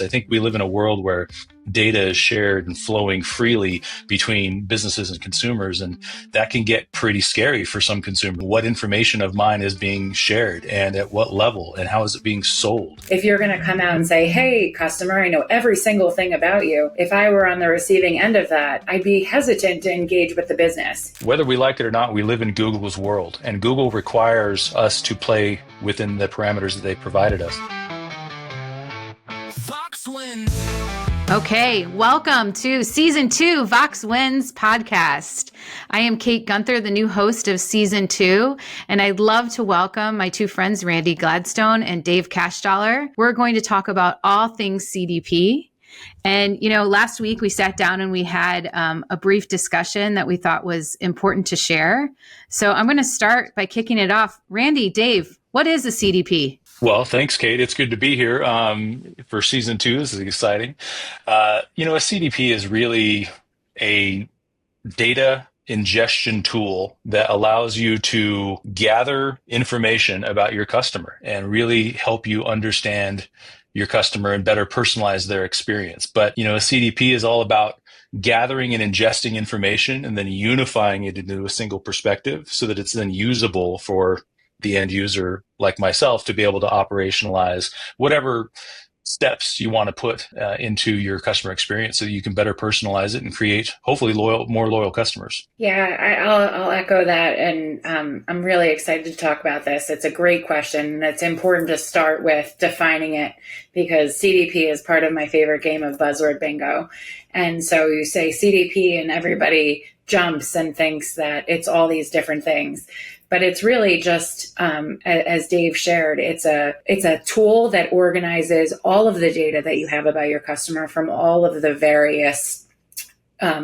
I think we live in a world where data is shared and flowing freely between businesses and consumers, and that can get pretty scary for some consumers. What information of mine is being shared and at what level, and how is it being sold? If you're going to come out and say, hey, customer, I know every single thing about you, if I were on the receiving end of that, I'd be hesitant to engage with the business. Whether we like it or not, we live in Google's world, and Google requires us to play within the parameters that they provided us. Okay, welcome to Season 2 VOX Wins podcast. I am Kate Guenther, the new host of Season 2, and I'd love to welcome my two friends, Randi Gladstone and Dave Cashdollar. We're going to talk about all things CDP. And, last week we sat down and we had a brief discussion that we thought was important to share. So I'm going to start by kicking it off. Randi, Dave, what is a CDP? Well, thanks, Kate. It's good to be here for Season 2. This is exciting. A CDP is really a data ingestion tool that allows you to gather information about your customer and really help you understand your customer and better personalize their experience. But, a CDP is all about gathering and ingesting information and then unifying it into a single perspective so that it's then usable for the end user like myself to be able to operationalize whatever steps you want to put into your customer experience so that you can better personalize it and create hopefully more loyal customers. Yeah, I'll echo that. And I'm really excited to talk about this. It's a great question. And it's important to start with defining it because CDP is part of my favorite game of buzzword bingo. And so you say CDP and everybody jumps and thinks that it's all these different things. But it's really just, as Dave shared, it's a tool that organizes all of the data that you have about your customer from all of the various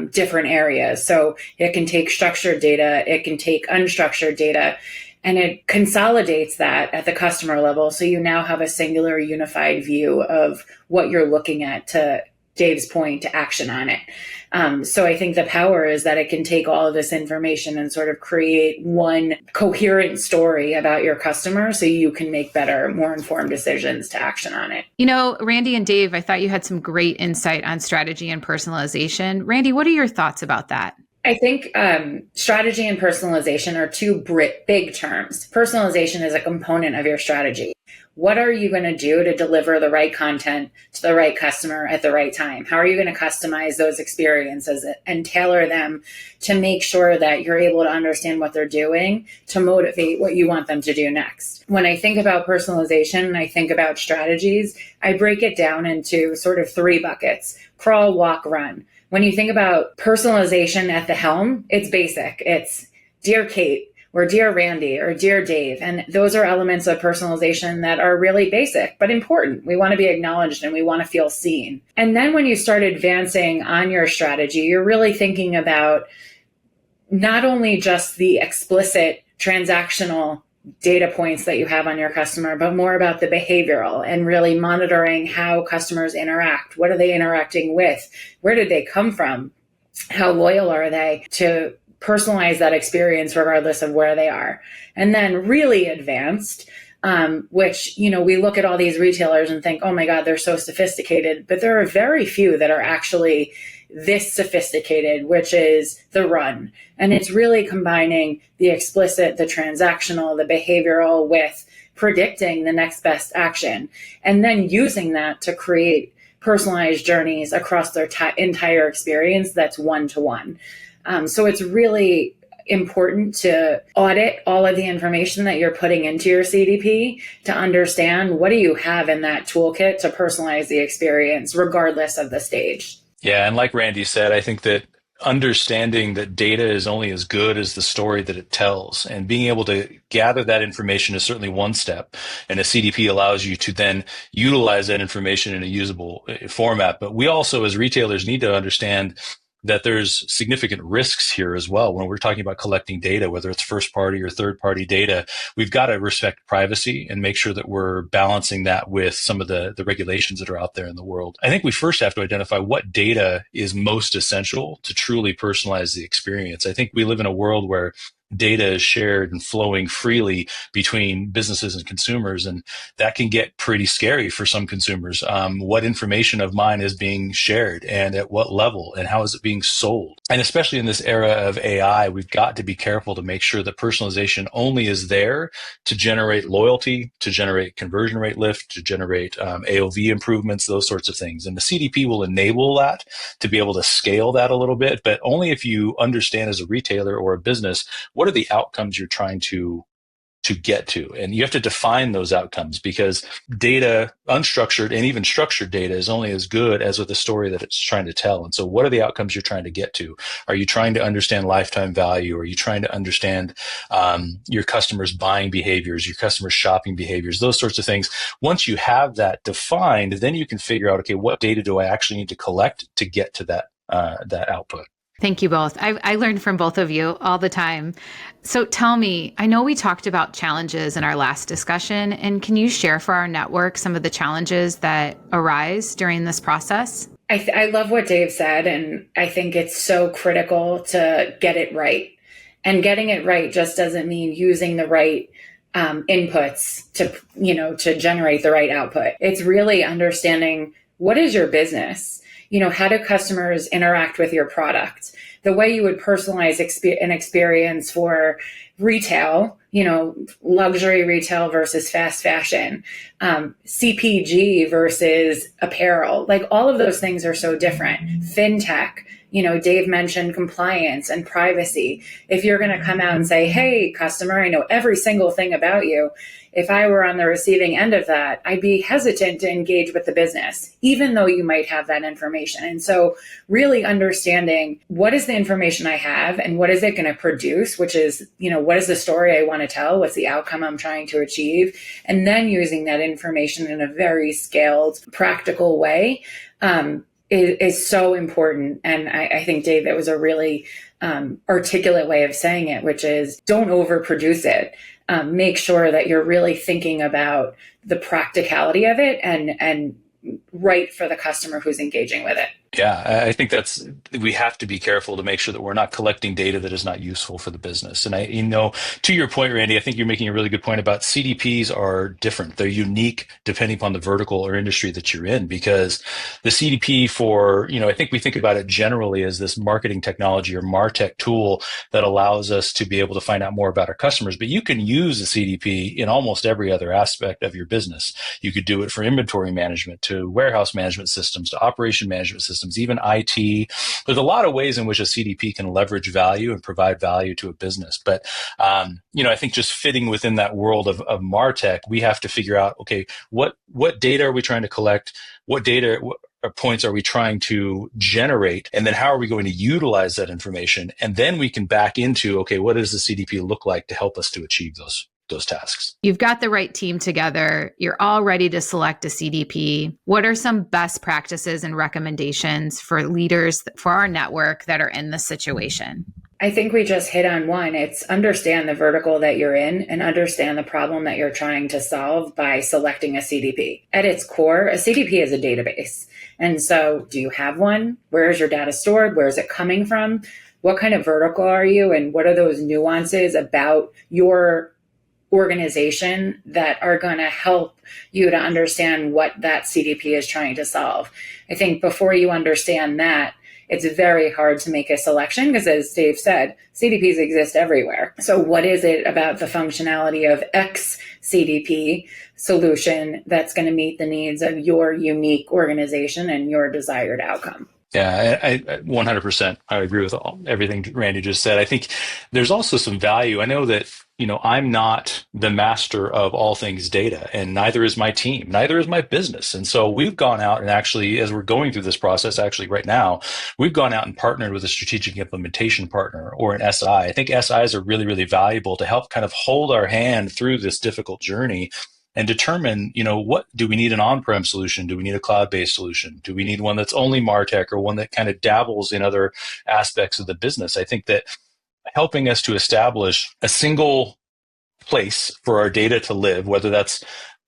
different areas. So it can take structured data, it can take unstructured data, and it consolidates that at the customer level. So you now have a singular unified view of what you're looking at, to Dave's point, to action on it. So I think the power is that it can take all of this information and sort of create one coherent story about your customer so you can make better, more informed decisions to action on it. Randi and Dave, I thought you had some great insight on strategy and personalization. Randi, what are your thoughts about that? I think strategy and personalization are two big terms. Personalization is a component of your strategy. What are you going to do to deliver the right content to the right customer at the right time? How are you going to customize those experiences and tailor them to make sure that you're able to understand what they're doing to motivate what you want them to do next? When I think about personalization and I think about strategies, I break it down into sort of three buckets: crawl, walk, run. When you think about personalization at the helm, it's basic. It's Dear Kate, or Dear Randi, or Dear Dave. And those are elements of personalization that are really basic, but important. We want to be acknowledged and we want to feel seen. And then when you start advancing on your strategy, you're really thinking about not only just the explicit transactional data points that you have on your customer, but more about the behavioral and really monitoring how customers interact. What are they interacting with? Where did they come from? How loyal are they? To personalize that experience regardless of where they are. And then really advanced, which, we look at all these retailers and think, oh my God, they're so sophisticated, but there are very few that are actually this sophisticated, which is the run. And it's really combining the explicit, the transactional, the behavioral with predicting the next best action, and then using that to create personalized journeys across their entire experience that's one-to-one. So it's really important to audit all of the information that you're putting into your CDP to understand what do you have in that toolkit to personalize the experience regardless of the stage. Yeah, and like Randi said, I think that understanding that data is only as good as the story that it tells, and being able to gather that information is certainly one step. And a CDP allows you to then utilize that information in a usable format. But we also, as retailers, need to understand that there's significant risks here as well. When we're talking about collecting data, whether it's first party or third party data, we've got to respect privacy and make sure that we're balancing that with some of the regulations that are out there in the world. I think we first have to identify what data is most essential to truly personalize the experience. I think we live in a world where data is shared and flowing freely between businesses and consumers. And that can get pretty scary for some consumers. What information of mine is being shared and at what level and how is it being sold? And especially in this era of AI, we've got to be careful to make sure that personalization only is there to generate loyalty, to generate conversion rate lift, to generate AOV improvements, those sorts of things. And the CDP will enable that to be able to scale that a little bit, but only if you understand as a retailer or a business, what are the outcomes you're trying to get to? And you have to define those outcomes, because data, unstructured and even structured data, is only as good as with the story that it's trying to tell. And so what are the outcomes you're trying to get to? Are you trying to understand lifetime value? Are you trying to understand your customers' buying behaviors, your customers' shopping behaviors, those sorts of things? Once you have that defined, then you can figure out, okay, what data do I actually need to collect to get to that output? Thank you both. I learned from both of you all the time. So tell me, I know we talked about challenges in our last discussion, and can you share for our network some of the challenges that arise during this process? I love what Dave said, and I think it's so critical to get it right. And getting it right just doesn't mean using the right inputs to generate the right output. It's really understanding, what is your business? How do customers interact with your product? The way you would personalize an experience for retail, luxury retail versus fast fashion, CPG versus apparel, like all of those things are so different. Fintech, Dave mentioned compliance and privacy. If you're going to come out and say, hey, customer, I know every single thing about you. If I were on the receiving end of that, I'd be hesitant to engage with the business, even though you might have that information. And so really understanding, what is the information I have and what is it going to produce, which is, what is the story I want to tell? What's the outcome I'm trying to achieve? And then using that information in a very scaled, practical way is so important. And I think, Dave, that was a really articulate way of saying it, which is, don't overproduce it. Make sure that you're really thinking about the practicality of it and right for the customer who's engaging with it. Yeah, I think we have to be careful to make sure that we're not collecting data that is not useful for the business. And to your point, Randy, I think you're making a really good point about CDPs are different. They're unique depending upon the vertical or industry that you're in, because the CDP I think we think about it generally as this marketing technology or MarTech tool that allows us to be able to find out more about our customers. But you can use a CDP in almost every other aspect of your business. You could do it for inventory management, to warehouse management systems, to operation management systems, even IT. There's a lot of ways in which a CDP can leverage value and provide value to a business. But, I think just fitting within that world of MarTech, we have to figure out, okay, what data are we trying to collect? What points are we trying to generate? And then how are we going to utilize that information? And then we can back into, okay, what does the CDP look like to help us to achieve those tasks? You've got the right team together. You're all ready to select a CDP. What are some best practices and recommendations for leaders for our network that are in this situation? I think we just hit on one. It's understand the vertical that you're in and understand the problem that you're trying to solve by selecting a CDP. At its core, a CDP is a database. And so, do you have one? Where is your data stored? Where is it coming from? What kind of vertical are you? And what are those nuances about your organization that are going to help you to understand what that CDP is trying to solve? I think before you understand that, it's very hard to make a selection, because, as Dave said, CDPs exist everywhere. So what is it about the functionality of X CDP solution that's going to meet the needs of your unique organization and your desired outcome? Yeah, I 100%. I agree with everything Randy just said. I think there's also some value. I know that, I'm not the master of all things data, and neither is my team, neither is my business. And so we've gone out and actually, as we're going through this process, actually right now, we've gone out and partnered with a strategic implementation partner or an SI. I think SIs are really, really valuable to help kind of hold our hand through this difficult journey and determine, what do we need, an on-prem solution? Do we need a cloud-based solution? Do we need one that's only MarTech or one that kind of dabbles in other aspects of the business? I think that helping us to establish a single place for our data to live, whether that's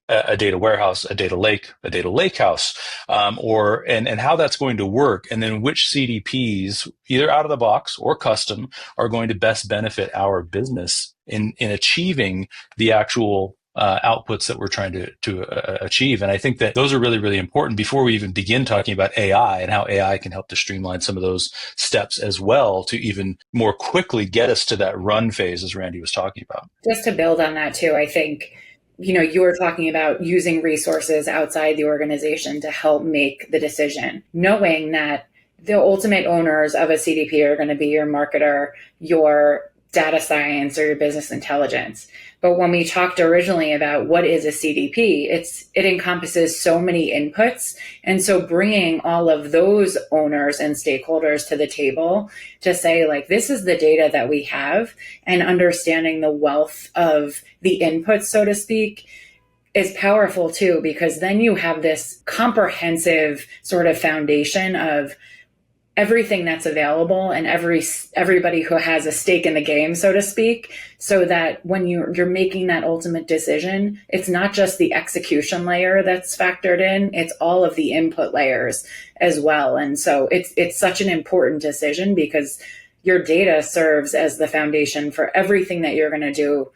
a data warehouse, a data lake, a data lakehouse, and how that's going to work, and then which CDPs, either out of the box or custom, are going to best benefit our business in achieving the actual outputs that we're trying to achieve. And I think that those are really, really important before we even begin talking about AI and how AI can help to streamline some of those steps as well to even more quickly get us to that run phase, as Randy was talking about. Just to build on that too, I think, you were talking about using resources outside the organization to help make the decision, knowing that the ultimate owners of a CDP are going to be your marketer, your data science, or your business intelligence. But when we talked originally about what is a CDP, it encompasses so many inputs. And so bringing all of those owners and stakeholders to the table to say, like, this is the data that we have, and understanding the wealth of the inputs, so to speak, is powerful too, because then you have this comprehensive sort of foundation of everything that's available and everybody who has a stake in the game, so to speak, so that when you're making that ultimate decision, it's not just the execution layer that's factored in, it's all of the input layers as well. And so it's such an important decision because your data serves as the foundation for everything that you're going to do,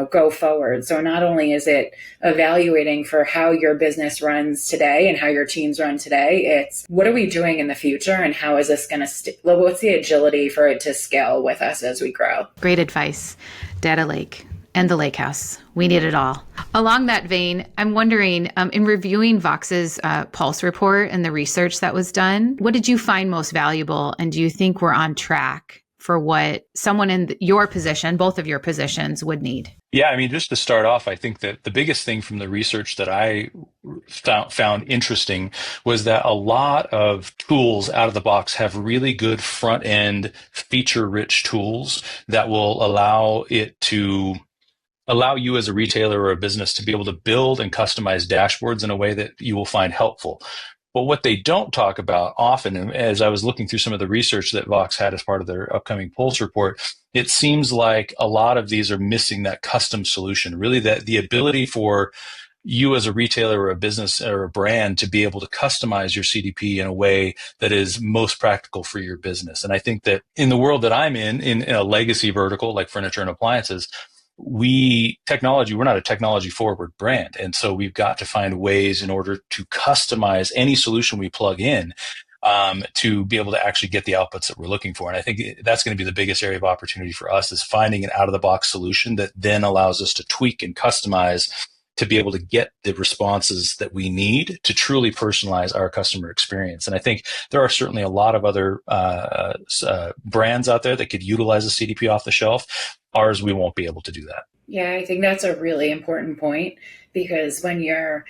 go forward. So not only is it evaluating for how your business runs today and how your teams run today, it's what are we doing in the future and how is this going to, what's the agility for it to scale with us as we grow? Great advice. Data lake and the lake house. We need it all. Along that vein, I'm wondering, in reviewing Vox's Pulse report and the research that was done, what did you find most valuable? And do you think we're on track for what someone in your position, both of your positions, would need? Yeah, I mean, just to start off, I think that the biggest thing from the research that I found interesting was that a lot of tools out of the box have really good front end feature rich tools that will allow you as a retailer or a business to be able to build and customize dashboards in a way that you will find helpful. But what they don't talk about often, and as I was looking through some of the research that Vox had as part of their upcoming Pulse report, it seems like a lot of these are missing that custom solution, really that the ability for you as a retailer or a business or a brand to be able to customize your CDP in a way that is most practical for your business. And I think that in the world that I'm in a legacy vertical like furniture and appliances, we're not a technology forward brand. And so we've got to find ways in order to customize any solution we plug in to be able to actually get the outputs that we're looking for. And I think that's going to be the biggest area of opportunity for us, is finding an out of the box solution that then allows us to tweak and customize to be able to get the responses that we need to truly personalize our customer experience. And I think there are certainly a lot of other brands out there that could utilize a CDP off the shelf. Ours, we won't be able to do that. Yeah, I think that's a really important point, because when you're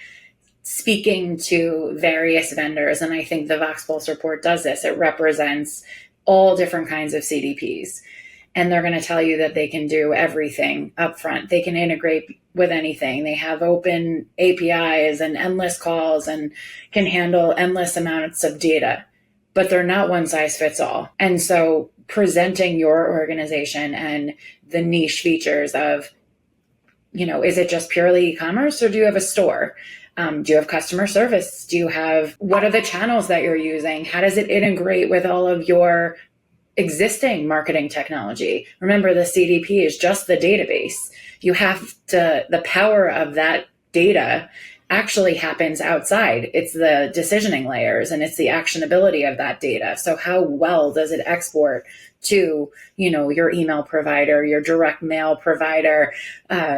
speaking to various vendors, and I think the Vox Pulse report does this, it represents all different kinds of CDPs. And they're going to tell you that they can do everything up front. They can integrate with anything. They have open APIs and endless calls and can handle endless amounts of data, but they're not one size fits all. And so presenting your organization and the niche features of, is it just purely e-commerce, or do you have a store? Do you have customer service? What are the channels that you're using? How does it integrate with all of your existing marketing technology? Remember, the CDP is just the database. The power of that data actually happens outside. It's the decisioning layers and it's the actionability of that data. So how well does it export to, your email provider, your direct mail provider,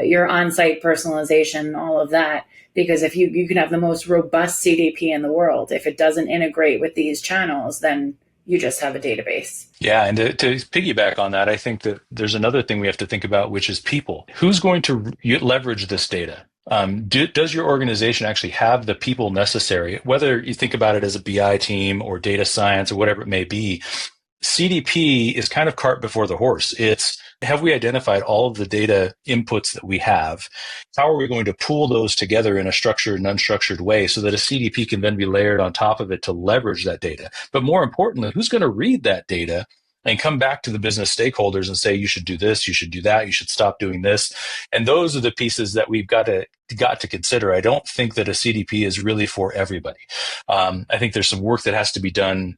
your on-site personalization, all of that? Because if you can have the most robust CDP in the world, if it doesn't integrate with these channels, then you just have a database. Yeah, and to piggyback on that, I think that there's another thing we have to think about, which is people. Who's going to leverage this data? Does your organization actually have the people necessary? Whether you think about it as a BI team or data science or whatever it may be, CDP is kind of cart before the horse. It's, have we identified all of the data inputs that we have? How are we going to pool those together in a structured and unstructured way so that a CDP can then be layered on top of it to leverage that data? But more importantly, who's going to read that data and come back to the business stakeholders and say, you should do this, you should do that, you should stop doing this. And those are the pieces that we've got to consider. I don't think that a CDP is really for everybody. I think there's some work that has to be done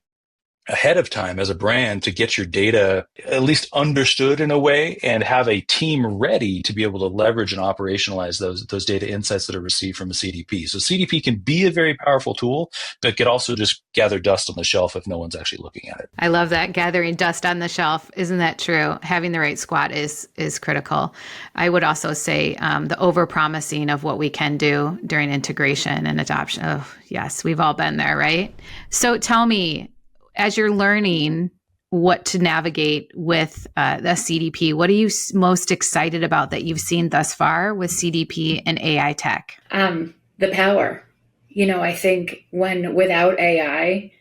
ahead of time as a brand to get your data at least understood in a way and have a team ready to be able to leverage and operationalize those data insights that are received from a CDP. So CDP can be a very powerful tool, but could also just gather dust on the shelf if no one's actually looking at it. I love that, gathering dust on the shelf. Isn't that true? Having the right squad is critical. I would also say the overpromising of what we can do during integration and adoption. Oh, yes, we've all been there, right? So tell me, as you're learning what to navigate with the CDP, what are you most excited about that you've seen thus far with CDP and AI tech? The power. I think without AI,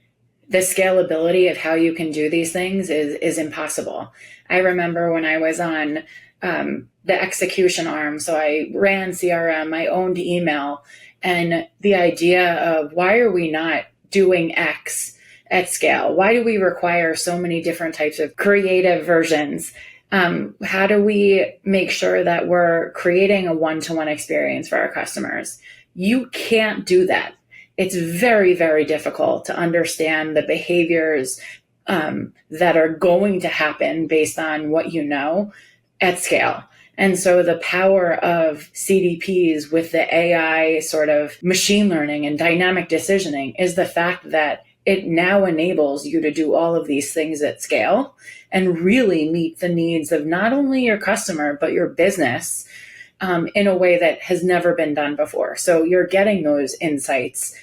the scalability of how you can do these things is impossible. I remember when I was on the execution arm, so I ran CRM, I owned email, and the idea of why are we not doing X at scale? Why do we require so many different types of creative versions? How do we make sure that we're creating a one-to-one experience for our customers? You can't do that. It's very, very difficult to understand the behaviors that are going to happen based on what you know at scale. And so the power of CDPs with the AI sort of machine learning and dynamic decisioning is the fact that it now enables you to do all of these things at scale and really meet the needs of not only your customer, but your business in a way that has never been done before. So you're getting those insights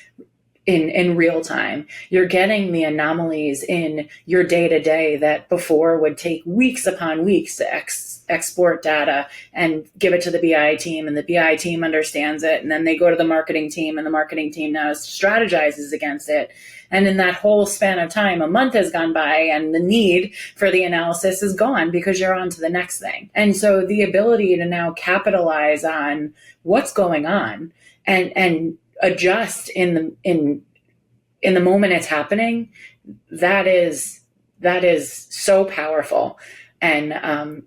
in real time. You're getting the anomalies in your day-to-day that before would take weeks upon weeks to export data and give it to the BI team, and the BI team understands it, and then they go to the marketing team, and the marketing team now strategizes against it. And in that whole span of time, a month has gone by and the need for the analysis is gone because you're on to the next thing. And so the ability to now capitalize on what's going on and adjust in the moment it's happening, that is so powerful. And I'm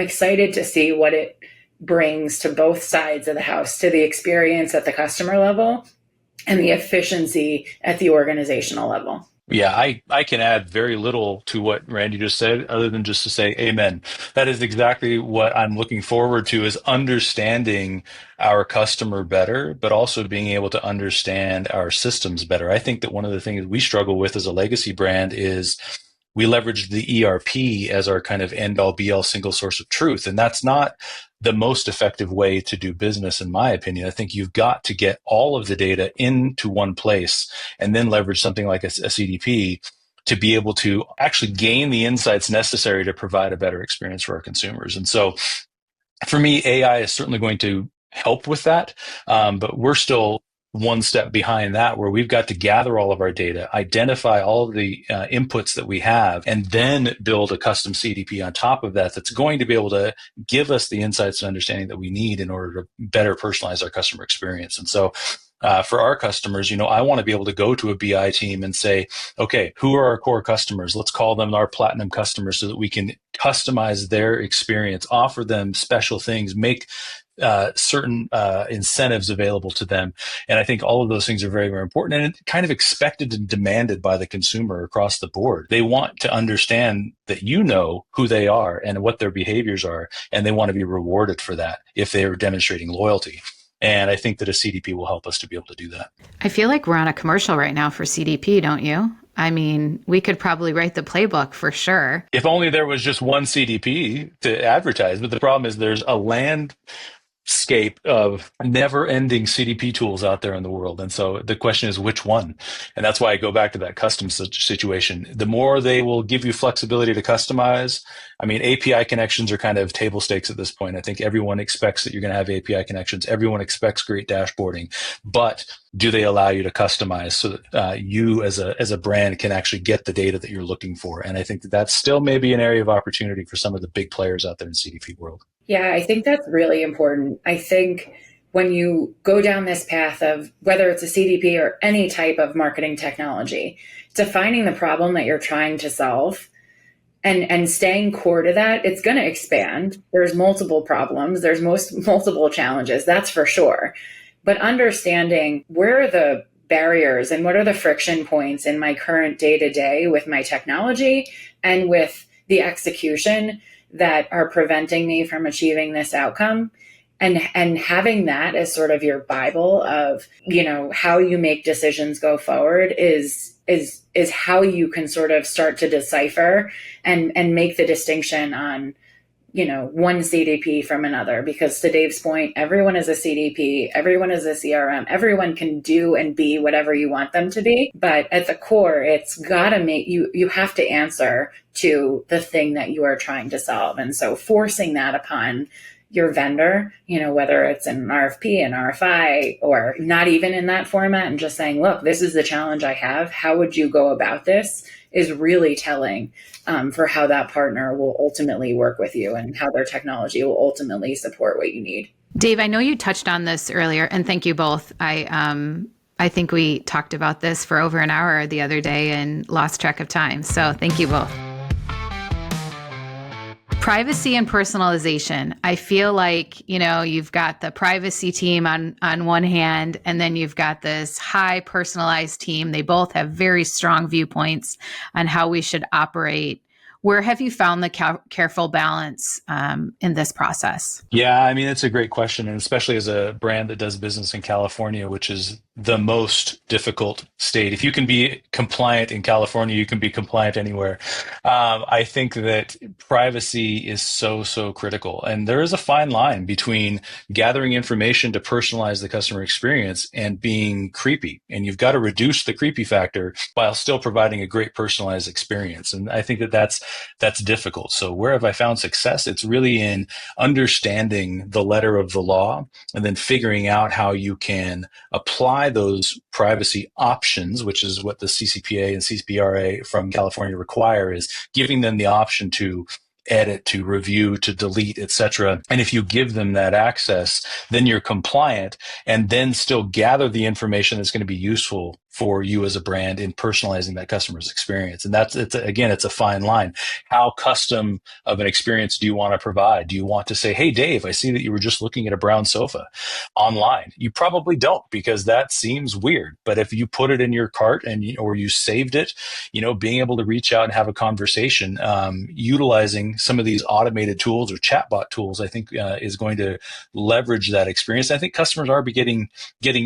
excited to see what it brings to both sides of the house, to the experience at the customer level and the efficiency at the organizational level. Yeah, I can add very little to what Randy just said, other than just to say amen. That is exactly what I'm looking forward to, is understanding our customer better, but also being able to understand our systems better. I think that one of the things we struggle with as a legacy brand is we leverage the ERP as our kind of end-all be-all single source of truth. And that's not the most effective way to do business, in my opinion. I think you've got to get all of the data into one place and then leverage something like a CDP to be able to actually gain the insights necessary to provide a better experience for our consumers. And so for me, AI is certainly going to help with that. But we're still one step behind that, where we've got to gather all of our data, identify all of the inputs that we have, and then build a custom CDP on top of that that's going to be able to give us the insights and understanding that we need in order to better personalize our customer experience. And so for our customers, I want to be able to go to a BI team and say, okay, who are our core customers? Let's call them our platinum customers so that we can customize their experience, offer them special things, make certain incentives available to them. And I think all of those things are very, very important, and kind of expected and demanded by the consumer across the board. They want to understand that who they are and what their behaviors are, and they want to be rewarded for that if they are demonstrating loyalty. And I think that a CDP will help us to be able to do that. I feel like we're on a commercial right now for CDP, don't you? I mean, we could probably write the playbook for sure. If only there was just one CDP to advertise. But the problem is there's a landscape of never-ending CDP tools out there in the world. And so the question is, which one? And that's why I go back to that custom situation. The more they will give you flexibility to customize, API connections are kind of table stakes at this point. I think everyone expects that you're going to have API connections. Everyone expects great dashboarding. But do they allow you to customize so that you as a brand can actually get the data that you're looking for? And I think that that's still maybe an area of opportunity for some of the big players out there in CDP world. Yeah, I think that's really important. I think when you go down this path of whether it's a CDP or any type of marketing technology, defining the problem that you're trying to solve and staying core to that, it's going to expand. There's multiple problems. There's multiple challenges. That's for sure. But understanding where are the barriers and what are the friction points in my current day-to-day with my technology and with the execution that are preventing me from achieving this outcome, and having that as sort of your Bible of, how you make decisions go forward is how you can sort of start to decipher and make the distinction on, one CDP from another. Because to Dave's point, everyone is a CDP, everyone is a CRM, everyone can do and be whatever you want them to be. But at the core, it's gotta make you have to answer to the thing that you are trying to solve. And so forcing that upon your vendor, whether it's an RFP, an RFI, or not even in that format, and just saying, look, this is the challenge I have. How would you go about this? Is really telling for how that partner will ultimately work with you and how their technology will ultimately support what you need. Dave, I know you touched on this earlier, and thank you both. I think we talked about this for over an hour the other day and lost track of time. So thank you both. Privacy and personalization. I feel like, you've got the privacy team on one hand, and then you've got this high personalized team. They both have very strong viewpoints on how we should operate. Where have you found the careful balance in this process? Yeah, I mean, it's a great question. And especially as a brand that does business in California, which is the most difficult state. If you can be compliant in California, you can be compliant anywhere. I think that privacy is so critical. And there is a fine line between gathering information to personalize the customer experience and being creepy. And you've got to reduce the creepy factor while still providing a great personalized experience. And I think that that's difficult. So where have I found success? It's really in understanding the letter of the law and then figuring out how you can apply those privacy options, which is what the CCPA and CCPRA from California require, is giving them the option to edit, to review, to delete, etc. And if you give them that access, then you're compliant, and then still gather the information that's going to be useful for you as a brand in personalizing that customer's experience. And it's a fine line. How custom of an experience do you want to provide? Do you want to say, hey, Dave, I see that you were just looking at a brown sofa online? You probably don't, because that seems weird. But if you put it in your cart or you saved it, being able to reach out and have a conversation, utilizing some of these automated tools or chatbot tools, I think is going to leverage that experience. I think customers are getting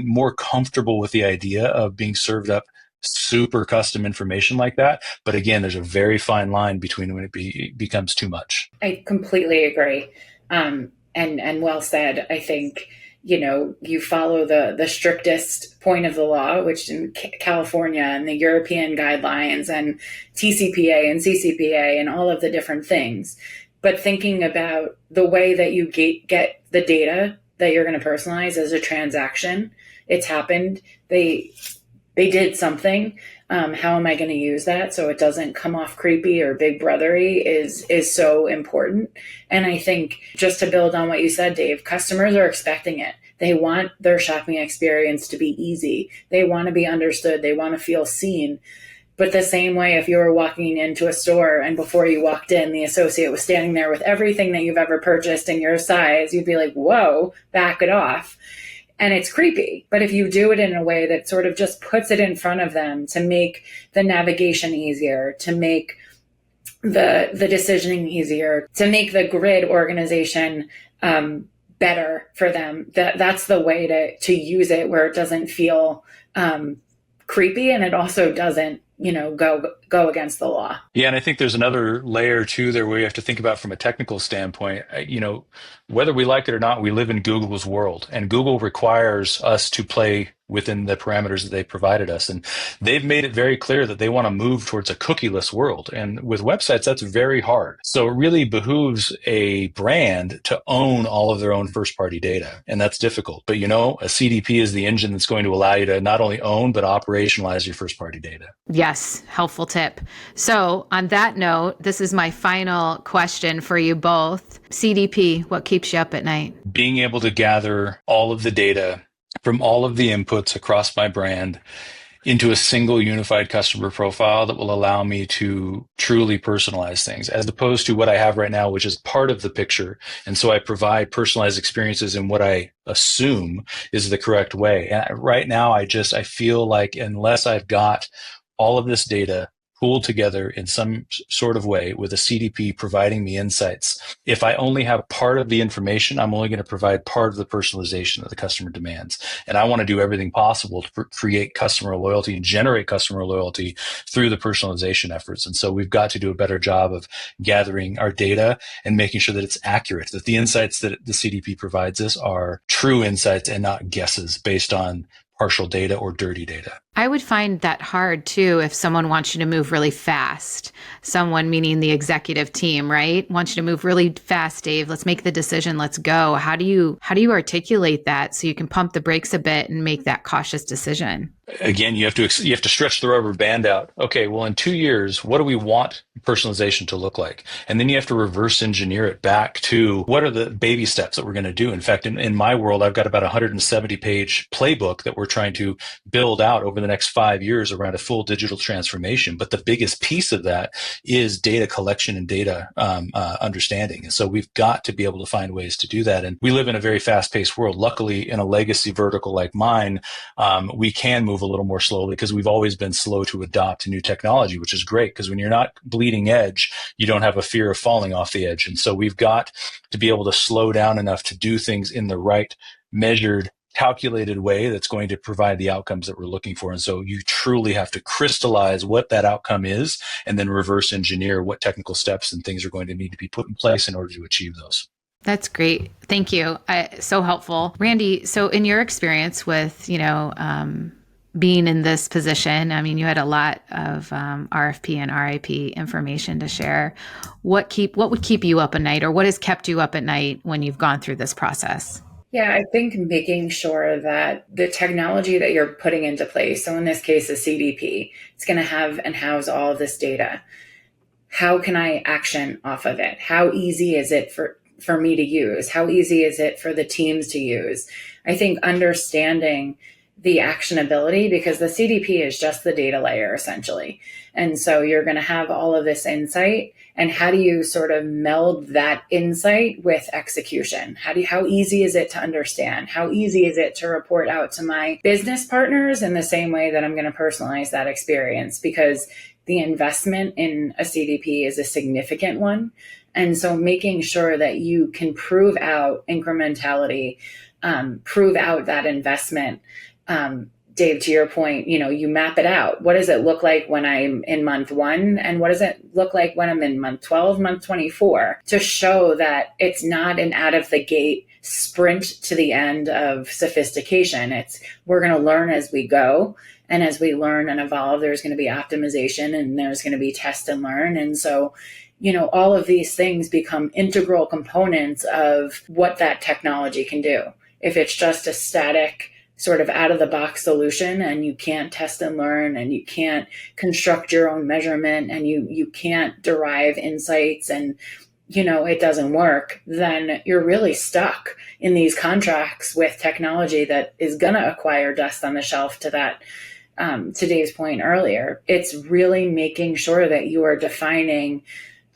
more comfortable with the idea of being served up super custom information like that. But again, there's a very fine line between when it becomes too much. I completely agree. And well said. I think, you follow the strictest point of the law, which in California and the European guidelines and TCPA and CCPA and all of the different things. But thinking about the way that you get the data that you're going to personalize as a transaction, it's happened. They did something. How am I going to use that so it doesn't come off creepy or big brothery is so important. And I think, just to build on what you said, Dave, customers are expecting it. They want their shopping experience to be easy. They want to be understood. They want to feel seen. But the same way, if you were walking into a store and before you walked in, the associate was standing there with everything that you've ever purchased in your size, you'd be like, whoa, back it off. And it's creepy. But if you do it in a way that sort of just puts it in front of them to make the navigation easier, to make the decisioning easier, to make the grid organization better for them, that's the way to use it, where it doesn't feel creepy, and it also doesn't go against the law. Yeah, and I think there's another layer too there where you have to think about from a technical standpoint. Whether we like it or not, we live in Google's world, and Google requires us to play within the parameters that they provided us. And they've made it very clear that they want to move towards a cookieless world. And with websites, that's very hard. So it really behooves a brand to own all of their own first-party data. And that's difficult. But a CDP is the engine that's going to allow you to not only own, but operationalize your first-party data. Yes, helpful tip. So on that note, this is my final question for you both. CDP, what keeps you up at night? Being able to gather all of the data from all of the inputs across my brand into a single unified customer profile that will allow me to truly personalize things, as opposed to what I have right now, which is part of the picture. And so I provide personalized experiences in what I assume is the correct way. And right now, I feel like unless I've got all of this data pooled together in some sort of way with a CDP providing me insights, if I only have part of the information, I'm only going to provide part of the personalization that the customer demands. And I want to do everything possible to create customer loyalty and generate customer loyalty through the personalization efforts. And so we've got to do a better job of gathering our data and making sure that it's accurate, that the insights that the CDP provides us are true insights and not guesses based on partial data or dirty data. I would find that hard too if someone wants you to move really fast. Someone, meaning the executive team, right? Wants you to move really fast, Dave. Let's make the decision. Let's go. How do you articulate that so you can pump the brakes a bit and make that cautious decision? Again, you have to stretch the rubber band out. Okay, well, in 2 years, what do we want personalization to look like? And then you have to reverse engineer it back to what are the baby steps that we're going to do. In fact, in my world, I've got about 170-page playbook that we're trying to build out over the next 5 years around a full digital transformation. But the biggest piece of that is data collection and data understanding. And so we've got to be able to find ways to do that. And we live in a very fast-paced world. Luckily, in a legacy vertical like mine, we can move a little more slowly because we've always been slow to adopt new technology, which is great because when you're not bleeding edge, you don't have a fear of falling off the edge. And so we've got to be able to slow down enough to do things in the right measured, calculated way that's going to provide the outcomes that we're looking for. And so you truly have to crystallize what that outcome is and then reverse engineer what technical steps and things are going to need to be put in place in order to achieve those. That's great. Thank you. So helpful. Randy, so in your experience with, being in this position, I mean, you had a lot of RFP and RIP information to share. What would keep you up at night, or what has kept you up at night when you've gone through this process? Yeah, I think making sure that the technology that you're putting into place, so in this case, a CDP, it's going to have and house all of this data. How can I action off of it? How easy is it for me to use? How easy is it for the teams to use? I think understanding the actionability, because the CDP is just the data layer essentially. And so you're going to have all of this insight, and how do you sort of meld that insight with execution? How easy is it to understand? How easy is it to report out to my business partners in the same way that I'm going to personalize that experience? Because the investment in a CDP is a significant one. And so making sure that you can prove out incrementality, prove out that investment. Dave, to your point, you map it out. What does it look like when I'm in month 1? And what does it look like when I'm in month 12, month 24, to show that it's not an out of the gate sprint to the end of sophistication. We're going to learn as we go. And as we learn and evolve, there's going to be optimization and there's going to be test and learn. And so, all of these things become integral components of what that technology can do. If it's just a static sort of out of the box solution and you can't test and learn and you can't construct your own measurement and you can't derive insights and, it doesn't work, then you're really stuck in these contracts with technology that is going to acquire dust on the shelf to that. To Dave's point earlier, it's really making sure that you are defining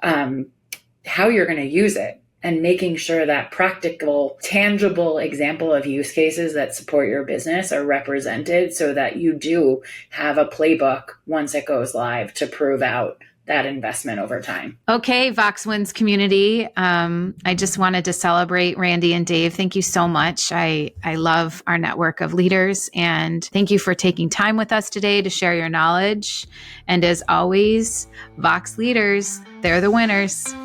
how you're going to use it and making sure that practical, tangible example of use cases that support your business are represented so that you do have a playbook once it goes live to prove out that investment over time. Okay, VOX Wins community. I just wanted to celebrate Randy and Dave. Thank you so much. I love our network of leaders, and thank you for taking time with us today to share your knowledge. And as always, VOX leaders, they're the winners.